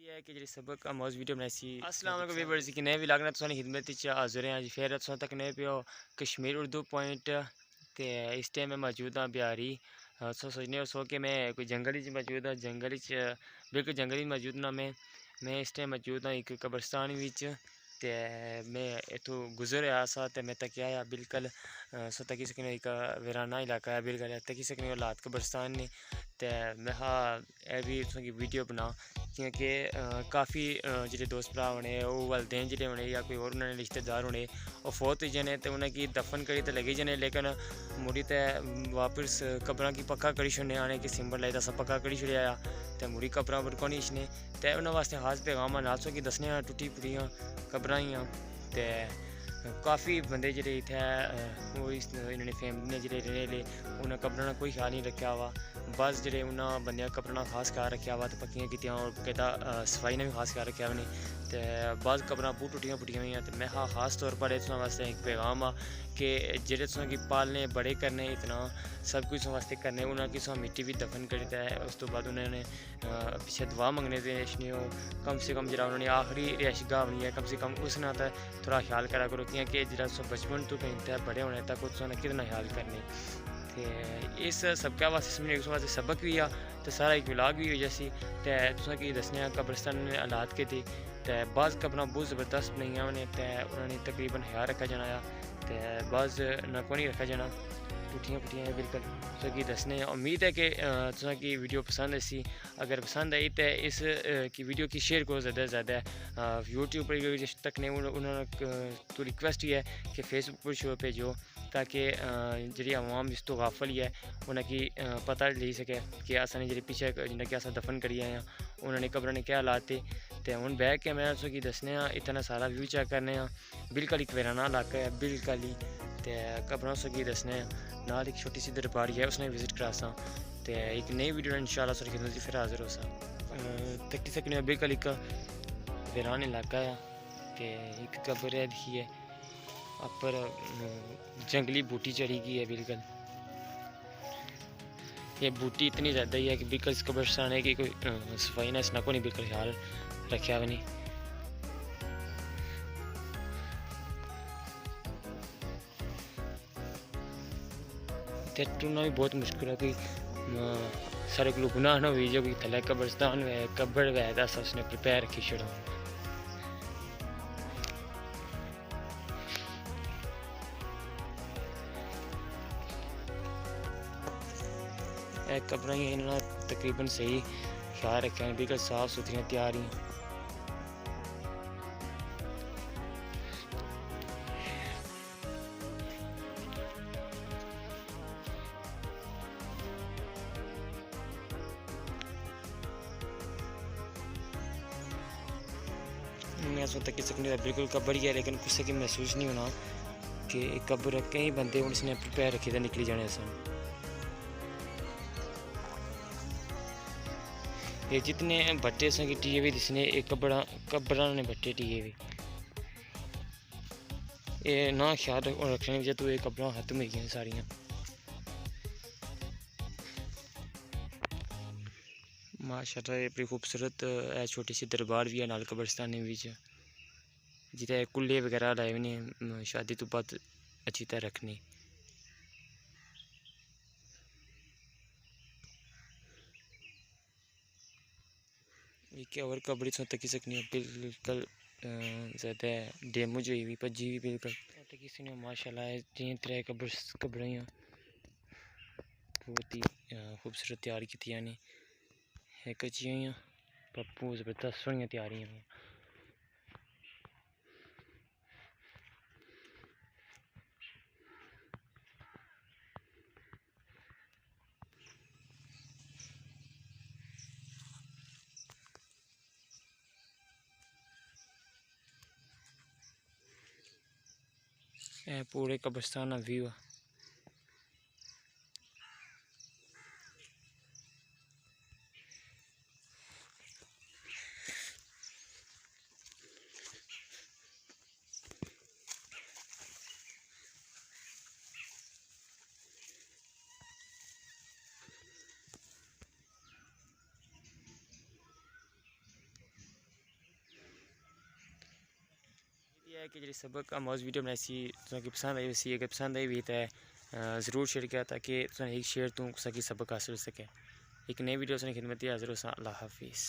ये है कि जी सबक का मौज वीडियो बनाई सी। अस्सलाम वालेकुम व्यूअर्स की नए व्लॉग ने तुसानी खिदमत च हाज़िर हैं। फिर तुसां तक नए पियो कश्मीर उर्दू पॉइंट ते इस टाइम मैं मौजूद हाँ बिहारी। सो सोचने हो सो कि मैं कोई जंगल च मौजूद हाँ, जंगल च बिल्कुल जंगल ही मौजूद ना मैं इस टाइम मौजूद हाँ एक कब्रस्तान विच। ते मैं इतों गुजर आया सा ते मैं तक आया बिल्कुल सो तकी सकने एक वीराना इलाका है बिल्कुल तकी सकने हालात कब्रस्तान ने। ते मैं हाँ ए भी तुसेंगी वीडियो बना क्योंकि काफ़ी जो दोस्त भ्रा होने वो वालदेन जो होने या कोई और उन्होंने रिश्तेदार होने वो फौत होई जाने तो उन्हें दफन करी तो लगी जाने लेकिन मुड़ी तो वापस कब्र की पक्का करी छोड़ने आने कि सिंबल लाई अस पक्का करी छोड़िया तो मुड़ी कब्र पर कौन इछने तो उन्होंने वास्ते खास पैगाम नाल सो कि दसने टुटी फुटियाँ कब्र ही तो काफ़ी बंदे जो इतने इन्होंने फैमिली ने जो रहने उन्हें कब्र कोई ख्याल नहीं रखा हुआ बस जो उन्होंने बंद कब्र खास ख्याल रखा हुआ तो पक्कियाँ की और कहता सफाई ने भी खास ख्याल रखा उन्हें तो बस कब्र बहुत टुटियाँ फुटियाँ हुई तो मैं हाँ खास तौर पर इस वास्ते एक पैगाम आ कि जेह्ड़े तुसें गी पालने बड़े करने इतना सब कुछ वास्ते करने उन्हें कि मिट्टी भी दफन करता है उस तो बाद उन्होंने पीछे दुआ मंगने दे कम से कम जरा उन्होंने आखिरी रिहाइश गाह बनी है कम से कम उस ना तो थोड़ा ख्याल करा करो क्योंकि जरा बचपन तो कहीं बड़े होने तक उसने कितना ख्याल करने ते इस सबका वास्ते वास्ते सबक भी आ तो सारा एक व्लॉग भी हो जैसी तो तुसें कि दसने कब्रस्तान हालात के थे तो बाज़ कब्रां बहुत ज़बरदस्त बनाइयां उन्हें तो उन्होंने तकरीबन ख्याल रखा जाना तो बाज़ ना को नहीं रखा जाना टूटियाँ फुटियाँ बिल्कुल तुसें कि दसने उम्मीद है कि तुसें कि वीडियो पसंद आई अगर पसंद आई तो इस की वीडियो की शेयर करो ज़्यादा से ज़्यादा यूट्यूब पर जिस तक ने उन्होंने तो रिक्वेस्ट ही है कि फेसबुक पर शो भेजो ताकि जी आवाम इस तो गाफल ही है उन्हें की पता ले सके कि असने जी पीछे जिन्हें कि अस दफन करी आए हैं उन्होंने कब्र ने क्या हालात थे तो हूँ बैठ के मैं तुसें दसने इतना सारा व्यू चेक करने बिल्कुल एक वीराना इलाका है बिल्कुल ही तो कब्रों तुसें दसने नाल एक छोटी सी दरबार है उसने विजिट करासा तो एक नई वीडियो इंशाल्लाह तुहाडी खिदमत फिर हाजिर हो सा तक सकने बिल्कुल एक वीरान इलाका है तो एक कब्र है दिखिए अपर जंगली बूटी चढ़ी गई है बिल्कुल ये बूटी इतनी ज़्यादा ही है कि बिल्कुल इस कब्रिस्तान है कि कोई सफाई ना इसना को नहीं बिल्कुल ख्याल रखा भी नहीं ते टूना भी बहुत मुश्किल है कोई सारे को गुनाह ना हुई जो कोई थले कब्रिस्तान वे कब्र वे दस उसने प्रिपेयर रखी छोड़ो कब्र ही इन्होंने तकरीबन सही ख्याल रखे हैं बिल्कुल साफ सुथरी तैयार ही मैं सोचता कि सकने बिल्कुल कब्र ही है लेकिन कुछ की महसूस नहीं होना कि कब्र कई बंदे हूँ इसने प्रिपेयर रखे थे निकली जाने सन ये जितने भट्टे संग टीए भी दिसने एक कब्र ने भट्टे टीए भी ये ना ख्याल रखने की तो ये कब्र खत्म हो गई सारियाँ माशाल्लाह ये बड़ी खूबसूरत है छोटी सी दरबार भी है नाल कब्रस्तान जिते कुल्ले वगैरह लाए भी नहीं शादी तो बाद अच्छी तरह रखनी एक और कबड़ी सो तकी सकनी बिल्कुल ज़्यादा डैमेज हुई भी भजी भी बिल्कुल तकी सकनी माशाल्लाह जियां त्रै कब्रियां बहुत ही खूबसूरत तैयार की ने एक जियां पप्पू ज़बरदस्त सोहनियां तैयारियां पूरे कब्रिस्तान का व्यू है। है कि जी सबक मौज वीडियो बनाई सी तुसें पसंद आई सी, अगर पसंद आई भी तो ज़रूर शेयर किया ताकि तुसें एक शेयर तू सबक हासिल हो सके। एक नई वीडियो से खिदमत हाजिर हो। अल्लाह हाफिज़।